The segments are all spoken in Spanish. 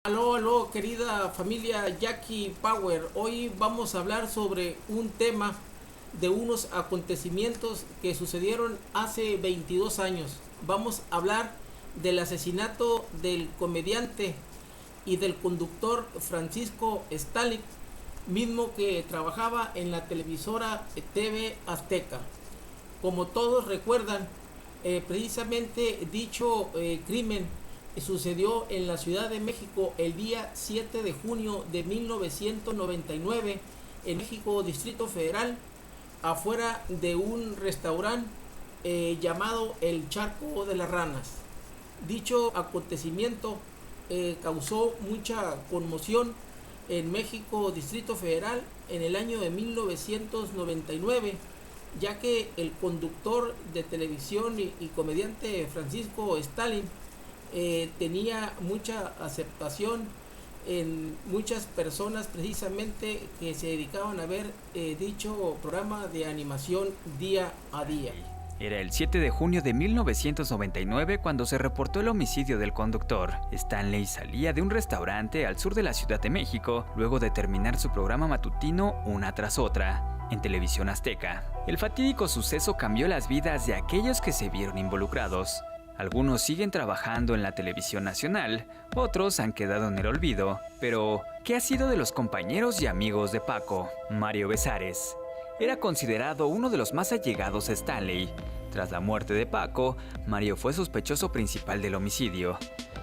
Aló, aló, querida familia Jackie Power. Hoy vamos a hablar sobre un tema de unos acontecimientos que sucedieron hace 22 años. Vamos a hablar del asesinato del comediante y del conductor Francisco Stalik, mismo que trabajaba en la televisora TV Azteca. Como todos recuerdan, precisamente dicho crimen sucedió en la Ciudad de México el día 7 de junio de 1999 en México, Distrito Federal, afuera de un restaurante llamado El Charco de las Ranas. Dicho acontecimiento causó mucha conmoción en México, Distrito Federal, en el año de 1999, ya que el conductor de televisión y comediante Francisco Stalin tenía mucha aceptación en muchas personas precisamente que se dedicaban a ver dicho programa de animación día a día. Era el 7 de junio de 1999 cuando se reportó el homicidio del conductor. Stanley salía de un restaurante al sur de la Ciudad de México luego de terminar su programa matutino una tras otra en Televisión Azteca. El fatídico suceso cambió las vidas de aquellos que se vieron involucrados. Algunos siguen trabajando en la televisión nacional, otros han quedado en el olvido. Pero, ¿qué ha sido de los compañeros y amigos de Paco? Mario Besares era considerado uno de los más allegados a Stanley. Tras la muerte de Paco, Mario fue sospechoso principal del homicidio.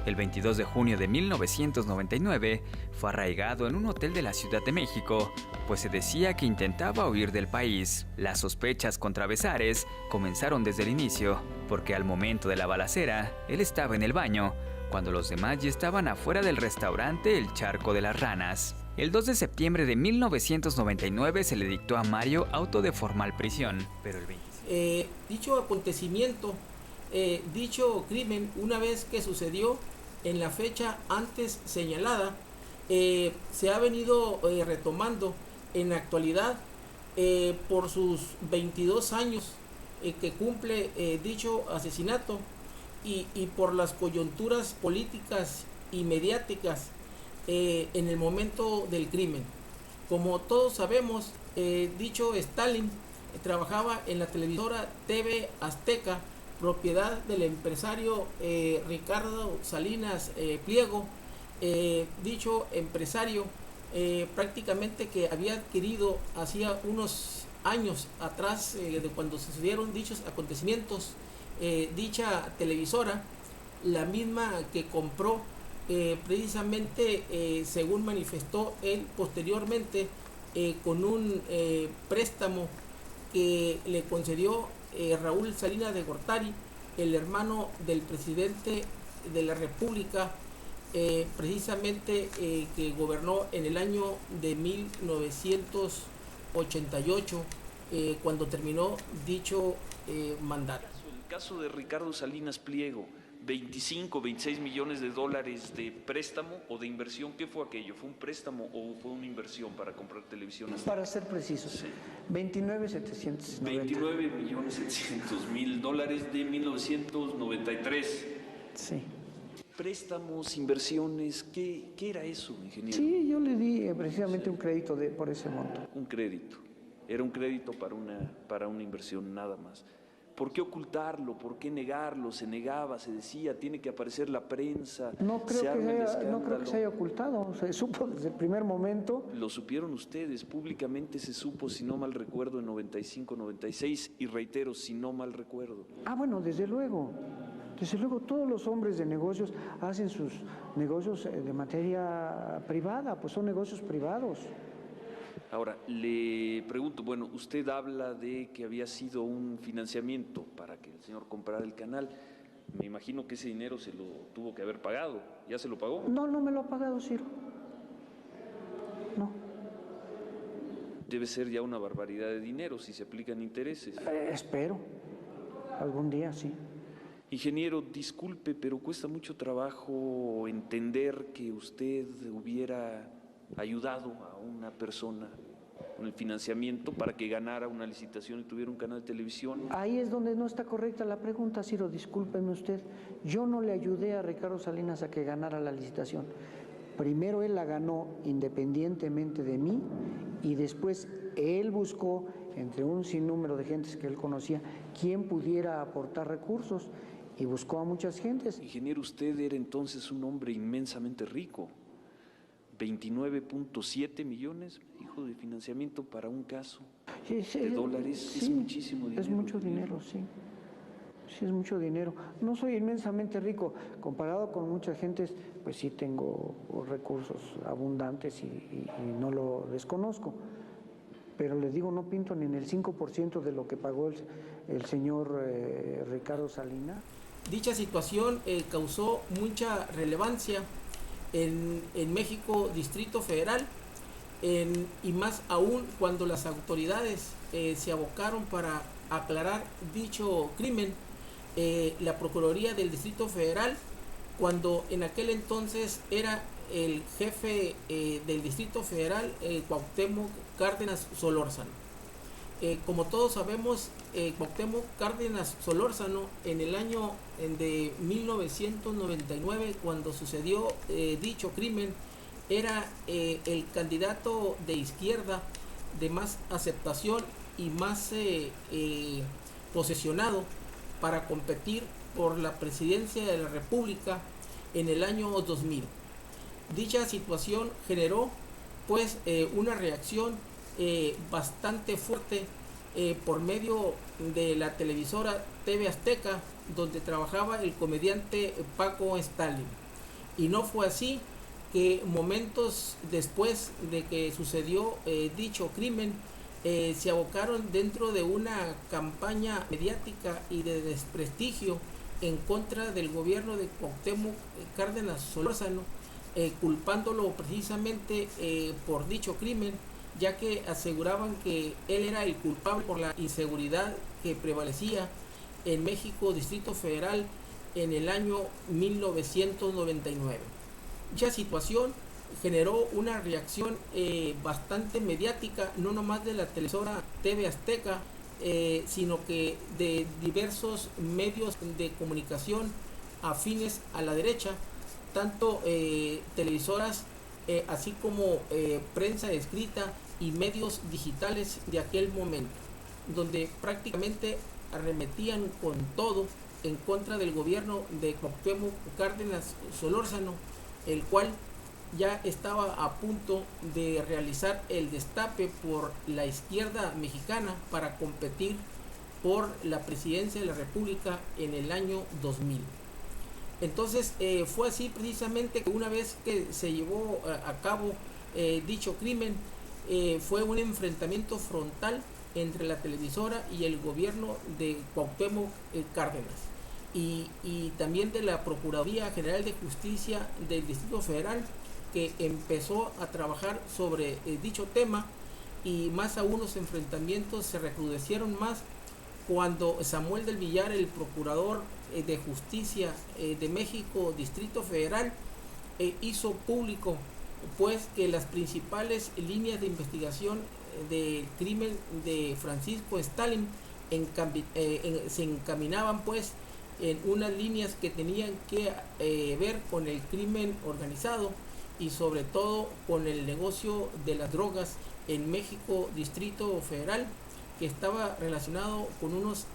El 22 de junio de 1999 fue arraigado en un hotel de la Ciudad de México, pues se decía que intentaba huir del país. Las sospechas contra Besares comenzaron desde el inicio, porque al momento de la balacera, él estaba en el baño, cuando los demás ya estaban afuera del restaurante El Charco de las Ranas. El 2 de septiembre de 1999 se le dictó a Mario auto de formal prisión, pero el 25... dicho acontecimiento, dicho crimen, una vez que sucedió en la fecha antes señalada, se ha venido retomando en la actualidad por sus 22 años que cumple dicho asesinato y por las coyunturas políticas y mediáticas en el momento del crimen. Como todos sabemos, dicho Stalin trabajaba en la televisora TV Azteca, propiedad del empresario Ricardo Salinas Pliego. Dicho empresario prácticamente que había adquirido hacía unos años atrás de cuando sucedieron dichos acontecimientos dicha televisora, la misma que compró precisamente según manifestó él posteriormente con un préstamo que le concedió Raúl Salinas de Gortari, el hermano del presidente de la República, precisamente que gobernó en el año de 1988, cuando terminó dicho mandato. El caso de Ricardo Salinas Pliego, 25, 26 millones de dólares de préstamo o de inversión. ¿Qué fue aquello? ¿Fue un préstamo o fue una inversión para comprar televisión? Para ser precisos, sí. 29.700.000 dólares de 1993. Sí. Préstamos, inversiones, ¿qué era eso, ingeniero? Sí, yo le di precisamente un crédito por ese monto. Un crédito. Era un crédito para una inversión nada más. ¿Por qué ocultarlo? ¿Por qué negarlo? Se negaba, se decía, tiene que aparecer la prensa. No creo que se haya ocultado, se supo desde el primer momento. Lo supieron ustedes, públicamente se supo, si no mal recuerdo, en 95, 96, y reitero, si no mal recuerdo. Bueno, desde luego. Desde luego, todos los hombres de negocios hacen sus negocios de materia privada, pues son negocios privados. Ahora, le pregunto, bueno, usted habla de que había sido un financiamiento para que el señor comprara el canal. Me imagino que ese dinero se lo tuvo que haber pagado. ¿Ya se lo pagó? No, no me lo ha pagado, Ciro. No. Debe ser ya una barbaridad de dinero si se aplican intereses. Espero. Algún día, sí. Ingeniero, disculpe, pero cuesta mucho trabajo entender que usted hubiera ayudado a una persona con el financiamiento para que ganara una licitación y tuviera un canal de televisión. Ahí es donde no está correcta la pregunta, Ciro, discúlpeme usted. Yo no le ayudé a Ricardo Salinas a que ganara la licitación. Primero él la ganó independientemente de mí y después él buscó entre un sinnúmero de gentes que él conocía quién pudiera aportar recursos y buscó a muchas gentes. Ingeniero, usted era entonces un hombre inmensamente rico. 29.7 millones, hijo, de financiamiento para un caso de dólares. Sí, es muchísimo dinero. Es mucho dinero, sí. Sí, es mucho dinero. No soy inmensamente rico. Comparado con muchas gentes, pues sí tengo recursos abundantes y no lo desconozco. Pero les digo, no pinto ni en el 5% de lo que pagó el señor Ricardo Salinas. Dicha situación causó mucha relevancia en México Distrito Federal, y más aún cuando las autoridades se abocaron para aclarar dicho crimen. La Procuraduría del Distrito Federal, cuando en aquel entonces era el jefe del Distrito Federal, Cuauhtémoc Cárdenas Solórzano. Como todos sabemos, Cuauhtémoc Cárdenas Solórzano, en el año de 1999, cuando sucedió dicho crimen, era el candidato de izquierda de más aceptación y más posesionado para competir por la presidencia de la República en el año 2000. Dicha situación generó pues una reacción bastante fuerte por medio de la televisora TV Azteca, donde trabajaba el comediante Paco Stalin. Y no fue así que momentos después de que sucedió dicho crimen, se abocaron dentro de una campaña mediática y de desprestigio en contra del gobierno de Cuauhtémoc Cárdenas Solórzano, culpándolo precisamente por dicho crimen, ya que aseguraban que él era el culpable por la inseguridad que prevalecía en México Distrito Federal en el año 1999. Dicha situación generó una reacción bastante mediática, no nomás de la televisora TV Azteca, sino que de diversos medios de comunicación afines a la derecha, tanto televisoras así como prensa escrita y medios digitales de aquel momento, donde prácticamente arremetían con todo en contra del gobierno de Cuauhtémoc Cárdenas Solórzano, el cual ya estaba a punto de realizar el destape por la izquierda mexicana para competir por la presidencia de la República en el año 2000. Entonces fue así precisamente que una vez que se llevó a cabo dicho crimen, fue un enfrentamiento frontal entre la televisora y el gobierno de Cuauhtémoc Cárdenas y también de la Procuraduría General de Justicia del Distrito Federal, que empezó a trabajar sobre dicho tema, y más aún los enfrentamientos se recrudecieron más cuando Samuel del Villar, el procurador de Justicia de México Distrito Federal, hizo público pues que las principales líneas de investigación del crimen de Francisco Stalin se encaminaban pues en unas líneas que tenían que ver con el crimen organizado y sobre todo con el negocio de las drogas en México Distrito Federal, que estaba relacionado con unos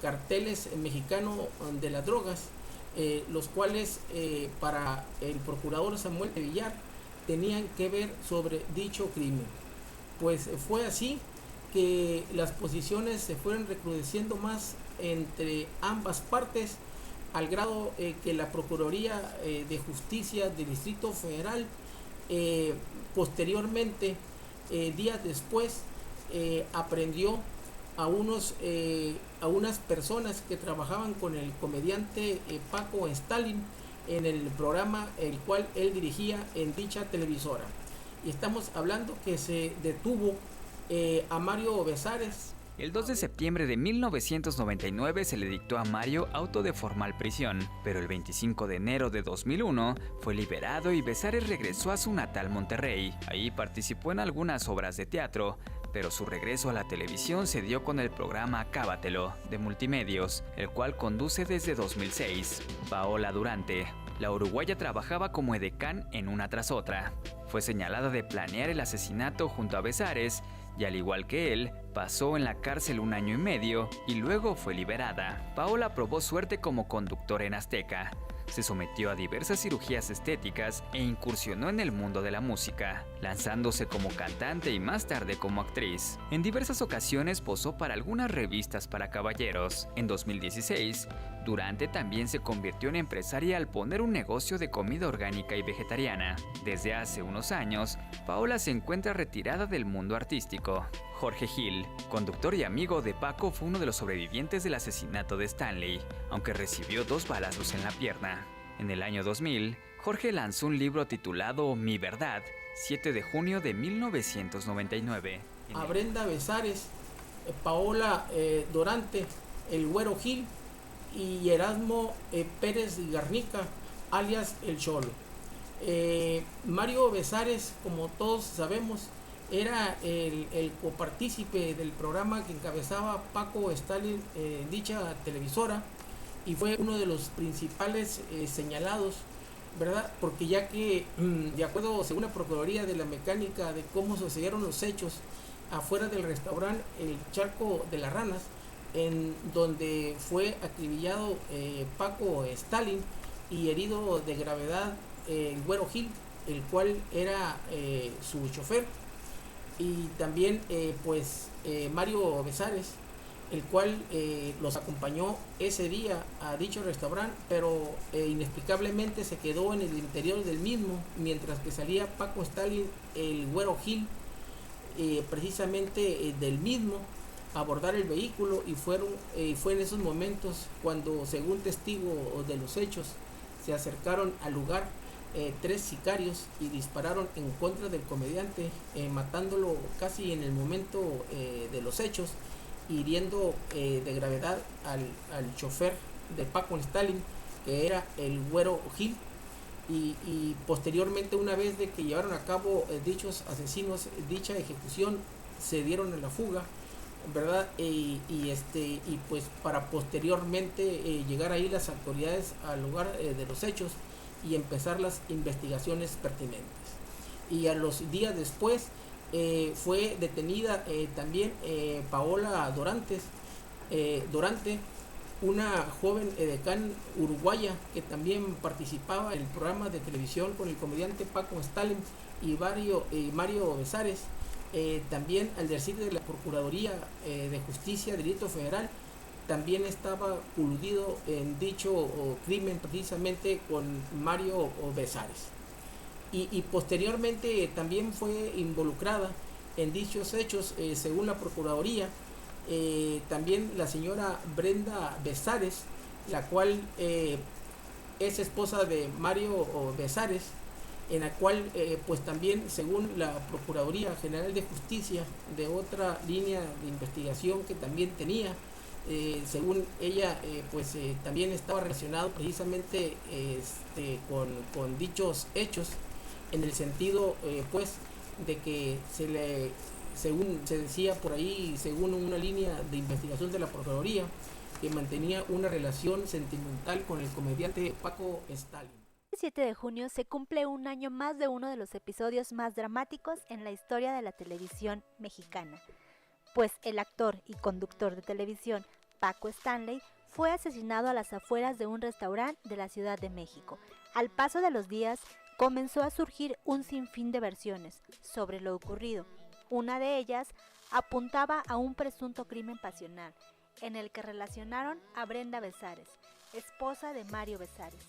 carteles mexicanos de las drogas, los cuales para el procurador Samuel de Villar tenían que ver sobre dicho crimen. Pues fue así que las posiciones se fueron recrudeciendo más entre ambas partes, al grado que la Procuraduría de Justicia del Distrito Federal posteriormente, días después, aprehendió a unas personas que trabajaban con el comediante Paco Stalin en el programa el cual él dirigía en dicha televisora. Y estamos hablando que se detuvo a Mario Besares. El 2 de septiembre de 1999 se le dictó a Mario auto de formal prisión, pero el 25 de enero de 2001 fue liberado y Besares regresó a su natal Monterrey. Ahí participó en algunas obras de teatro, pero su regreso a la televisión se dio con el programa Acábatelo, de Multimedios, el cual conduce desde 2006. Paola Durante, la uruguaya trabajaba como edecán en una tras otra. Fue señalada de planear el asesinato junto a Besares y, al igual que él, pasó en la cárcel 1 año y medio y luego fue liberada. Paola probó suerte como conductora en Azteca. Se sometió a diversas cirugías estéticas e incursionó en el mundo de la música, lanzándose como cantante y más tarde como actriz. En diversas ocasiones posó para algunas revistas para caballeros. En 2016, Durante también se convirtió en empresaria al poner un negocio de comida orgánica y vegetariana. Desde hace unos años, Paola se encuentra retirada del mundo artístico. Jorge Gil, conductor y amigo de Paco, fue uno de los sobrevivientes del asesinato de Stanley, aunque recibió 2 balazos en la pierna. En el año 2000, Jorge lanzó un libro titulado Mi Verdad, 7 de junio de 1999. A Brenda Besares, Paola Dorante, el Güero Gil y Erasmo Pérez Garnica, alias El Cholo. Mario Besares, como todos sabemos, era el copartícipe del programa que encabezaba Paco Stanley en dicha televisora, y fue uno de los principales señalados, ¿verdad? Porque ya que, de acuerdo, según la Procuraduría de la Mecánica, de cómo sucedieron los hechos afuera del restaurante El Charco de las Ranas, en donde fue acribillado Paco Stalin y herido de gravedad el Güero Gil, el cual era su chofer, y también Mario Besares, el cual los acompañó ese día a dicho restaurante, pero inexplicablemente se quedó en el interior del mismo, mientras que salía Paco Stalin, el Güero Gil, precisamente del mismo, a abordar el vehículo, y fue en esos momentos cuando, según testigos de los hechos, se acercaron al lugar 3 sicarios y dispararon en contra del comediante, matándolo casi en el momento de los hechos, hiriendo de gravedad al chofer de Paco Stalin, que era el Güero Gil, y posteriormente, una vez de que llevaron a cabo dichos asesinos dicha ejecución, se dieron a la fuga, ¿verdad? Y pues para posteriormente llegar ahí las autoridades al lugar de los hechos y empezar las investigaciones pertinentes. Y a los días después fue detenida también Paola Dorante, una joven edecán uruguaya que también participaba en el programa de televisión con el comediante Paco Stalin y Mario Besares. También, al decir de la Procuraduría de Justicia del Distrito Federal, también estaba coludido en dicho crimen precisamente con Mario Besares. Y posteriormente también fue involucrada en dichos hechos, según la Procuraduría, también la señora Brenda Besares, la cual es esposa de Mario Besares, en la cual pues también, según la Procuraduría General de Justicia, de otra línea de investigación que también tenía, según ella también estaba relacionado precisamente con dichos hechos, en el sentido de que según se decía por ahí, según una línea de investigación de la Procuraduría, que mantenía una relación sentimental con el comediante Paco Stalin. El 7 de junio se cumple un año más de uno de los episodios más dramáticos en la historia de la televisión mexicana, pues el actor y conductor de televisión Paco Stanley fue asesinado a las afueras de un restaurante de la Ciudad de México. Al paso de los días comenzó a surgir un sinfín de versiones sobre lo ocurrido. Una de ellas apuntaba a un presunto crimen pasional, en el que relacionaron a Brenda Besares, esposa de Mario Besares,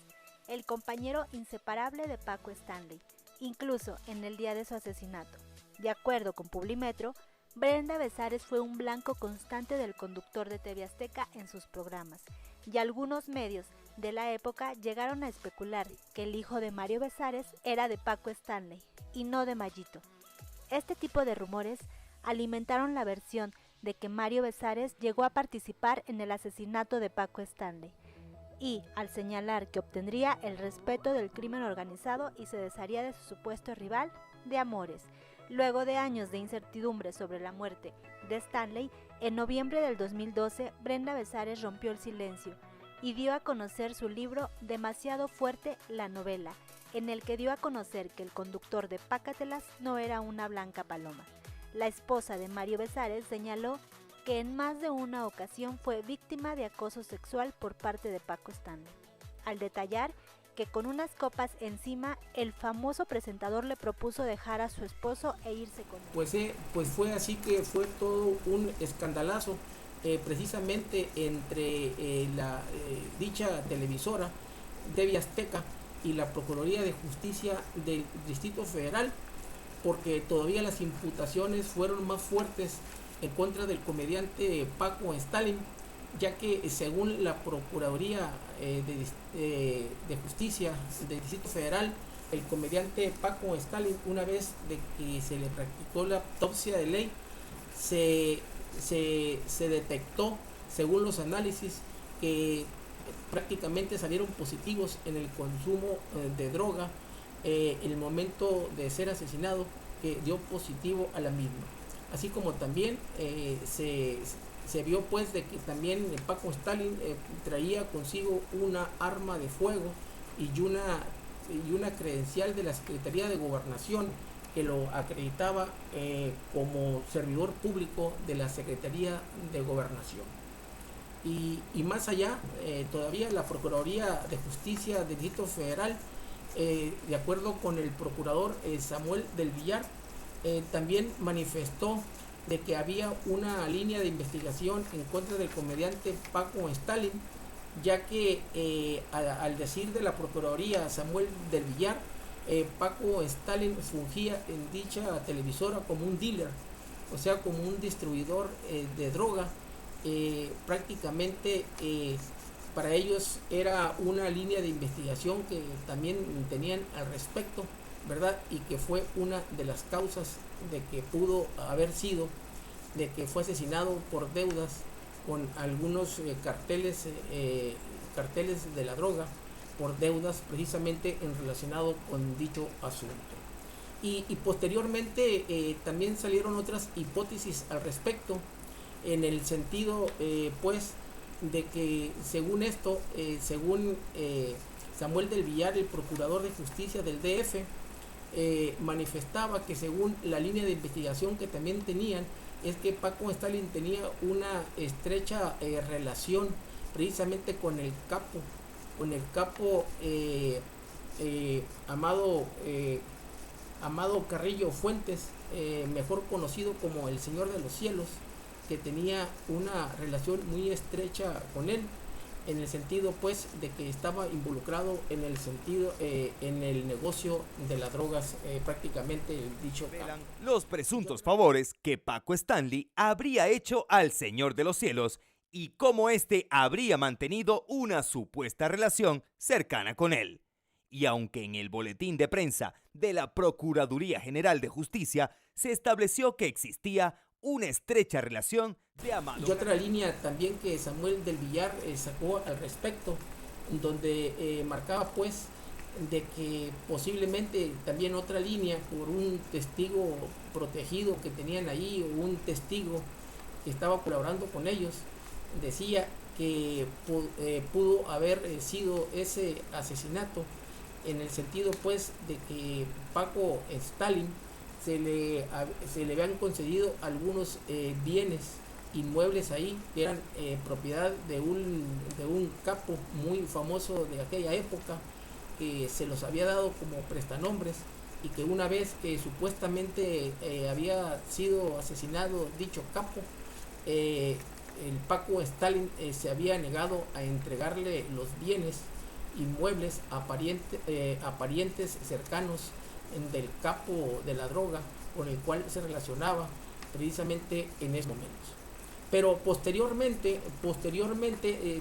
el compañero inseparable de Paco Stanley, incluso en el día de su asesinato. De acuerdo con Publimetro, Brenda Besares fue un blanco constante del conductor de TV Azteca en sus programas, y algunos medios de la época llegaron a especular que el hijo de Mario Besares era de Paco Stanley y no de Mayito. Este tipo de rumores alimentaron la versión de que Mario Besares llegó a participar en el asesinato de Paco Stanley, y al señalar que obtendría el respeto del crimen organizado y se desharía de su supuesto rival de amores. Luego de años de incertidumbre sobre la muerte de Stanley, en noviembre del 2012, Brenda Besares rompió el silencio y dio a conocer su libro Demasiado fuerte, la novela, en el que dio a conocer que el conductor de Pácatelas no era una blanca paloma. La esposa de Mario Besares señaló que en más de una ocasión fue víctima de acoso sexual por parte de Paco Stanley, al detallar que con unas copas encima el famoso presentador le propuso dejar a su esposo e irse con él. Pues fue así que fue todo un escandalazo, precisamente entre dicha televisora TV Azteca y la Procuraduría de Justicia del Distrito Federal, porque todavía las imputaciones fueron más fuertes en contra del comediante Paco Stanley, ya que según la Procuraduría de Justicia del Distrito Federal, el comediante Paco Stanley, una vez de que se le practicó la autopsia de ley, se detectó, según los análisis, que prácticamente salieron positivos en el consumo de droga en el momento de ser asesinado, que dio positivo a la misma. Así como también se vio pues de que también Paco Stanley traía consigo una arma de fuego y una credencial de la Secretaría de Gobernación que lo acreditaba como servidor público de la Secretaría de Gobernación. Y más allá, todavía la Procuraduría de Justicia del Distrito Federal, de acuerdo con el procurador Samuel del Villar, también manifestó de que había una línea de investigación en contra del comediante Paco Stanley, ya que al decir de la Procuraduría Samuel del Villar, Paco Stanley fungía en dicha televisora como un dealer, o sea, como un distribuidor de droga. Prácticamente para ellos era una línea de investigación que también tenían al respecto, ¿verdad? Y que fue una de las causas de que pudo haber sido de que fue asesinado por deudas con algunos carteles de la droga, por deudas precisamente en relacionado con dicho asunto. Y posteriormente también salieron otras hipótesis al respecto, en el sentido pues de que según esto, según Samuel del Villar, el procurador de justicia del DF, manifestaba que según la línea de investigación que también tenían, es que Paco Stanley tenía una estrecha relación precisamente con el capo Amado Carrillo Fuentes, mejor conocido como el Señor de los Cielos, que tenía una relación muy estrecha con él, en el sentido pues de que estaba involucrado en el negocio de las drogas, prácticamente dicho capo. Los presuntos favores que Paco Stanley habría hecho al Señor de los Cielos y cómo éste habría mantenido una supuesta relación cercana con él. Y aunque en el boletín de prensa de la Procuraduría General de Justicia se estableció que existía una estrecha relación de amado. Y otra línea también que Samuel del Villar sacó al respecto, donde marcaba pues de que posiblemente también otra línea por un testigo protegido que tenían ahí, o un testigo que estaba colaborando con ellos, decía que pudo haber sido ese asesinato en el sentido pues de que Paco Stanley se le habían concedido algunos bienes inmuebles ahí que eran propiedad de un capo muy famoso de aquella época, que se los había dado como prestanombres, y que una vez que supuestamente había sido asesinado dicho capo, el Paco Stanley se había negado a entregarle los bienes inmuebles a parientes cercanos del capo de la droga con el cual se relacionaba precisamente en esos momentos. Pero posteriormente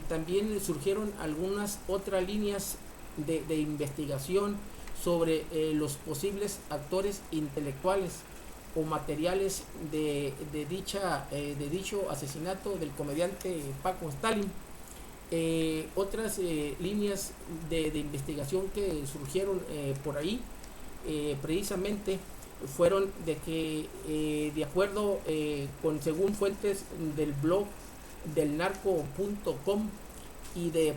también surgieron algunas otras líneas de investigación sobre los posibles actores intelectuales o materiales de dicho asesinato del comediante Paco Stanley. Otras líneas de investigación que surgieron por ahí precisamente fueron de que de acuerdo según fuentes del blog del narco.com, y de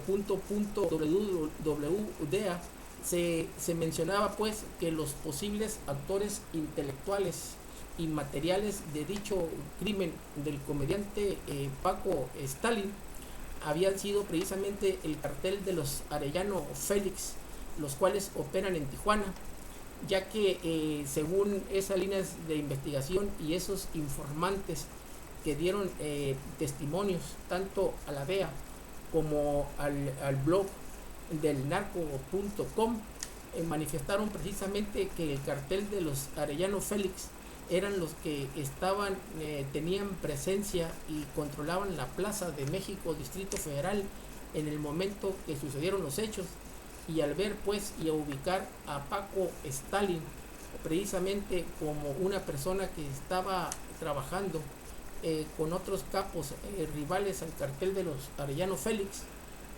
.wwdea se mencionaba pues que los posibles actores intelectuales y materiales de dicho crimen del comediante Paco Stalin habían sido precisamente el cartel de los Arellano Félix, los cuales operan en Tijuana, ya que según esas líneas de investigación y esos informantes que dieron testimonios tanto a la DEA como al blog del narco.com, manifestaron precisamente que el cartel de los Arellano Félix eran los que tenían presencia y controlaban la Plaza de México, Distrito Federal, en el momento que sucedieron los hechos. Y al ver pues y a ubicar a Paco Stalin precisamente como una persona que estaba trabajando con otros capos rivales al cartel de los Arellano Félix,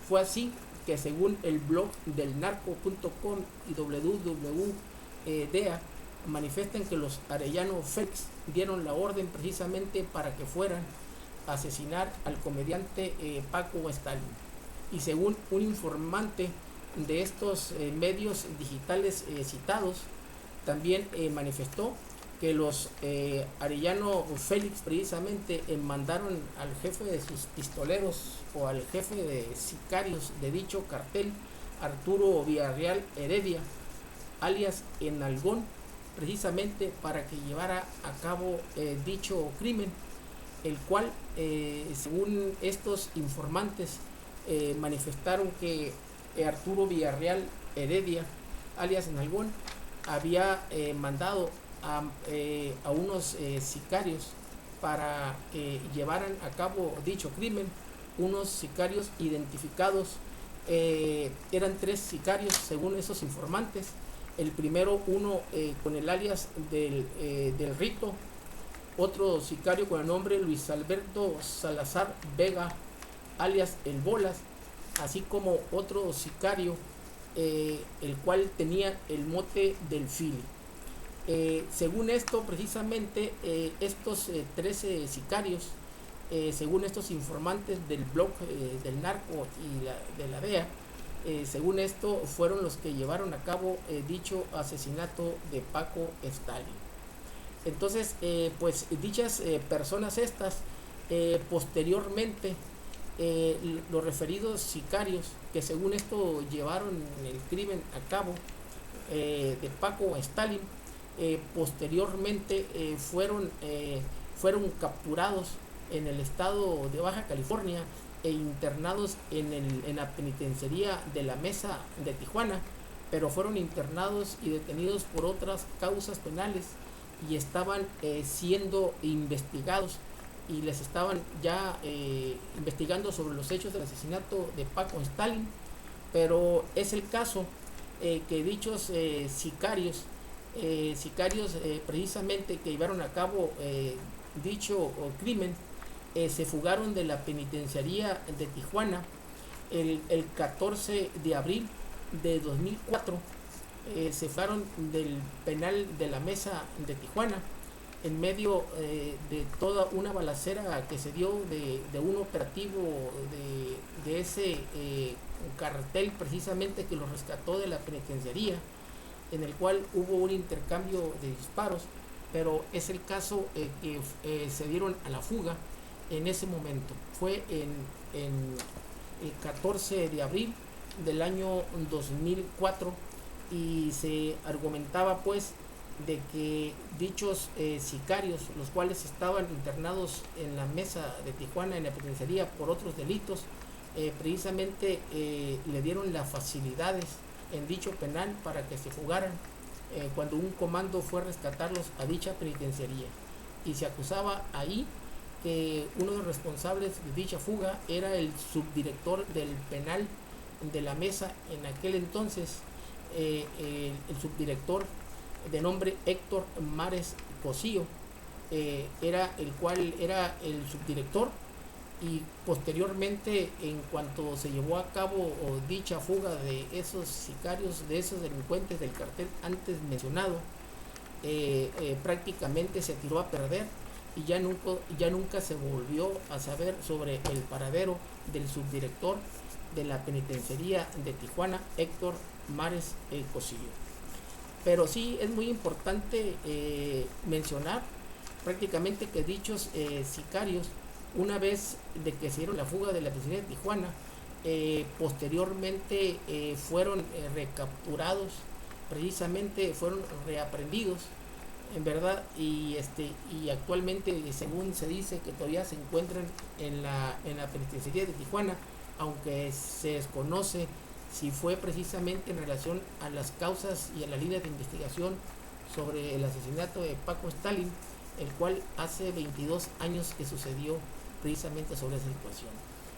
fue así que según el blog del narco.com y wwdea manifiestan que los Arellano Félix dieron la orden precisamente para que fueran a asesinar al comediante Paco Stalin. Y según un informante de estos medios digitales citados, también manifestó que los Arellano Félix precisamente mandaron al jefe de sus pistoleros o al jefe de sicarios de dicho cartel, Arturo Villarreal Heredia, alias Enalgón, precisamente para que llevara a cabo dicho crimen, el cual según estos informantes manifestaron que Arturo Villarreal Heredia, alias Enalgón, había mandado a unos sicarios para que llevaran a cabo dicho crimen, unos sicarios identificados, eran 3 sicarios según esos informantes. El primero, uno con el alias del Rito, otro sicario con el nombre Luis Alberto Salazar Vega, alias El Bolas, así como otro sicario el cual tenía el mote del Fili. Según esto, precisamente estos 13 sicarios, según estos informantes del blog del narco y de la DEA, según esto fueron los que llevaron a cabo dicho asesinato de Paco Stalin. Entonces, pues dichas personas estas, posteriormente, los referidos sicarios que según esto llevaron el crimen a cabo de Paco Stalin, posteriormente fueron capturados en el estado de Baja California e internados en la penitenciaría de la Mesa de Tijuana, pero fueron internados y detenidos por otras causas penales y estaban siendo investigados y les estaban ya investigando sobre los hechos del asesinato de Paco Stalin. Pero es el caso que dichos sicarios precisamente que llevaron a cabo dicho crimen se fugaron de la penitenciaría de Tijuana el 14 de abril de 2004. Se fueron del penal de la Mesa de Tijuana en medio de toda una balacera que se dio de un operativo de ese cartel precisamente que los rescató de la penitenciaría, en el cual hubo un intercambio de disparos, pero es el caso que se dieron a la fuga en ese momento. Fue en el 14 de abril del año 2004 y se argumentaba pues de que dichos sicarios, los cuales estaban internados en la Mesa de Tijuana en la penitenciaría por otros delitos, precisamente le dieron las facilidades en dicho penal para que se fugaran cuando un comando fue a rescatarlos a dicha penitenciaría, y se acusaba ahí que uno de los responsables de dicha fuga era el subdirector del penal de la Mesa en aquel entonces, el subdirector de nombre Héctor Mares Cosío, era el cual era el subdirector. Y posteriormente, en cuanto se llevó a cabo dicha fuga de esos sicarios, de esos delincuentes del cartel antes mencionado, prácticamente se tiró a perder y ya nunca se volvió a saber sobre el paradero del subdirector de la penitenciaría de Tijuana, Héctor Mares Cosillo. Pero sí es muy importante mencionar prácticamente que dichos sicarios, una vez de que se dieron la fuga de la penitenciaría de Tijuana, posteriormente fueron recapturados, precisamente fueron reaprendidos, en verdad, y actualmente, según se dice, que todavía se encuentran en la penitenciaría de Tijuana, aunque se desconoce si fue precisamente en relación a las causas y a las líneas de investigación sobre el asesinato de Paco Stalin, el cual hace 22 años que sucedió precisamente sobre esa situación.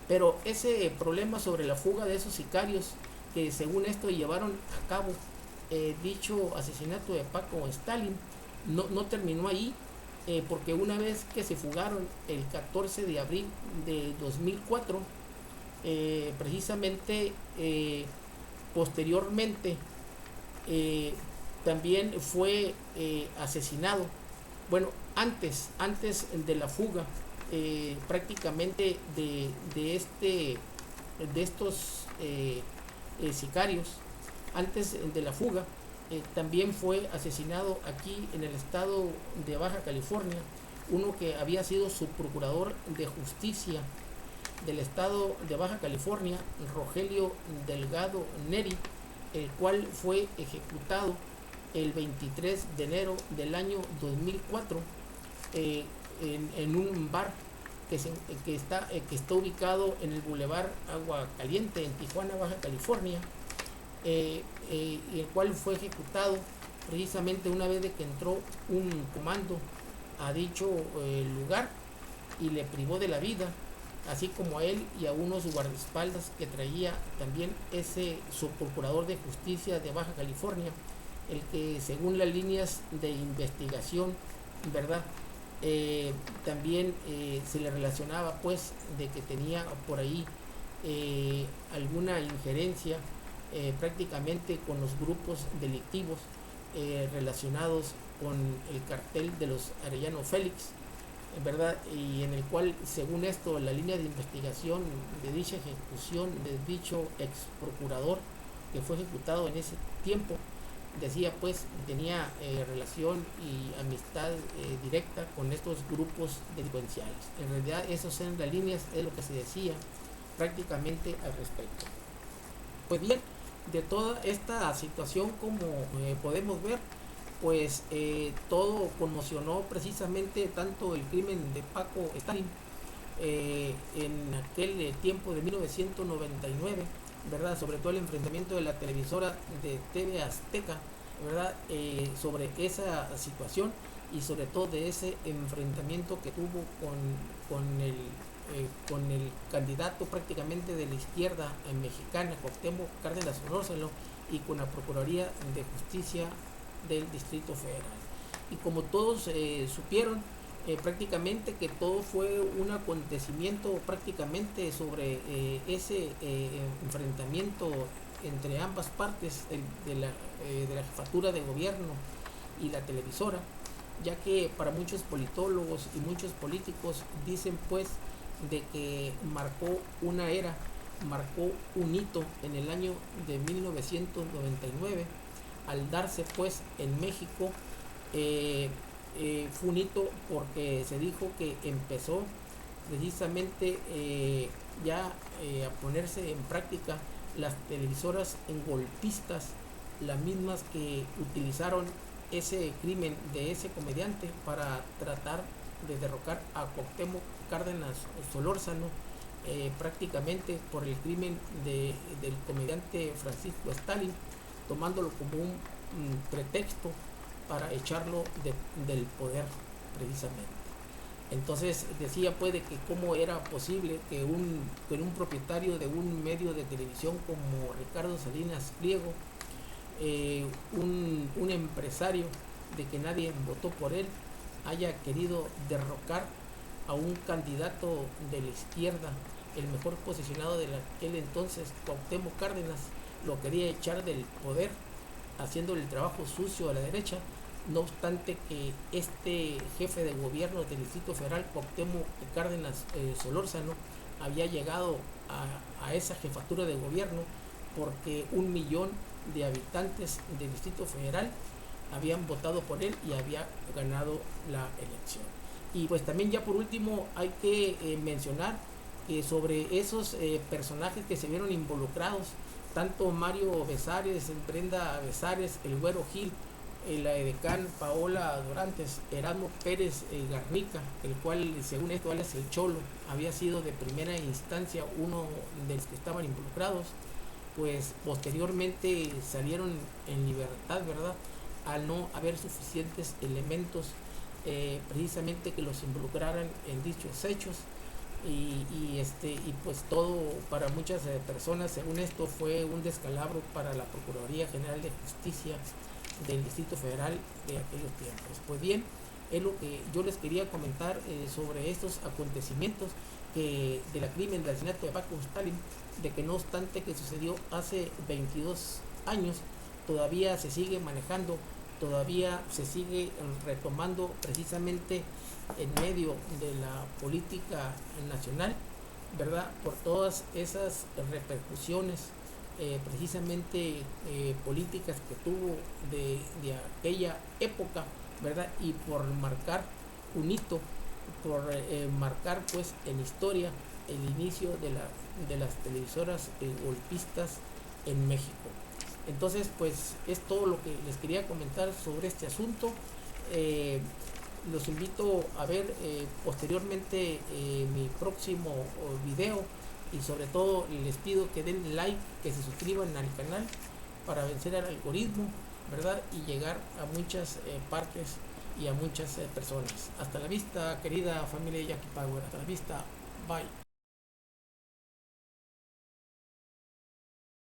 Pero ese problema sobre la fuga de esos sicarios que según esto llevaron a cabo dicho asesinato de Paco Stalin no terminó ahí, porque una vez que se fugaron el 14 de abril de 2004, precisamente posteriormente también fue asesinado. Bueno, antes de la fuga prácticamente de estos sicarios, antes de la fuga, también fue asesinado aquí en el estado de Baja California uno que había sido subprocurador de justicia del estado de Baja California, Rogelio Delgado Neri, el cual fue ejecutado el 23 de enero del año 2004 en un bar que está ubicado en el Boulevard Agua Caliente en Tijuana, Baja California, y el cual fue ejecutado precisamente una vez de que entró un comando a dicho lugar y le privó de la vida, así como a él y a unos guardaespaldas que traía también ese subprocurador de justicia de Baja California, el que según las líneas de investigación, ¿verdad? También se le relacionaba pues de que tenía por ahí alguna injerencia prácticamente con los grupos delictivos relacionados con el cartel de los Arellano Félix, ¿verdad? Y en el cual, según esto, la línea de investigación de dicha ejecución de dicho ex procurador que fue ejecutado en ese tiempo, decía pues tenía relación y amistad directa con estos grupos delincuenciales. En realidad esas eran las líneas, es lo que se decía prácticamente al respecto. Pues bien, de toda esta situación, como podemos ver, pues todo conmocionó precisamente tanto el crimen de Paco Stalin en aquel tiempo de 1999, ¿verdad? Sobre todo el enfrentamiento de la televisora de TV Azteca, ¿verdad? Sobre esa situación y sobre todo de ese enfrentamiento que tuvo con el candidato prácticamente de la izquierda mexicana, Cuauhtémoc Cárdenas Solórzano, y con la Procuraduría de Justicia del Distrito Federal. Y como todos supieron, prácticamente que todo fue un acontecimiento prácticamente sobre ese enfrentamiento entre ambas partes de la jefatura de gobierno y la televisora, ya que para muchos politólogos y muchos políticos dicen pues de que marcó una era, marcó un hito en el año de 1999 al darse pues en México. Fue un hito porque se dijo que empezó precisamente a ponerse en práctica las televisoras en golpistas, las mismas que utilizaron ese crimen de ese comediante para tratar de derrocar a Cuauhtémoc Cárdenas Solórzano, prácticamente por el crimen del comediante Francisco Stalin, tomándolo como un pretexto para echarlo del poder precisamente. Entonces decía pues de que cómo era posible que un propietario de un medio de televisión como Ricardo Salinas Pliego, un empresario de que nadie votó por él, haya querido derrocar a un candidato de la izquierda, el mejor posicionado de aquel entonces, Cuauhtémoc Cárdenas, lo quería echar del poder, haciéndole el trabajo sucio a la derecha. No obstante que este jefe de gobierno del Distrito Federal, Cuauhtémoc Cárdenas Solórzano, había llegado a esa jefatura de gobierno, porque 1 millón de habitantes del Distrito Federal habían votado por él y había ganado la elección. Y pues también ya por último hay que mencionar que sobre esos personajes que se vieron involucrados, tanto Mario Besares, Brenda Besares, el Güero Gil, la edecán Paola Dorantes, Erasmo Pérez Garnica, el cual según esto es el Cholo, había sido de primera instancia uno de los que estaban involucrados, pues posteriormente salieron en libertad, ¿verdad? Al no haber suficientes elementos precisamente que los involucraran en dichos hechos. Y pues todo para muchas personas, según esto, fue un descalabro para la Procuraduría General de Justicia del Distrito Federal de aquellos tiempos. Pues bien, es lo que yo les quería comentar sobre estos acontecimientos de la crimen del asesinato de Paco Stanley, de que no obstante que sucedió hace 22 años, todavía se sigue manejando, todavía se sigue retomando precisamente en medio de la política nacional, ¿verdad? Por todas esas repercusiones precisamente políticas que tuvo de aquella época, ¿verdad? Y por marcar un hito, por marcar pues en historia el inicio de las televisoras golpistas en México. Entonces pues es todo lo que les quería comentar sobre este asunto. Los invito a ver posteriormente mi próximo video, y sobre todo les pido que den like, que se suscriban al canal para vencer al algoritmo, ¿verdad? Y llegar a muchas partes y a muchas personas. Hasta la vista, querida familia Jackie Power. Hasta la vista. Bye.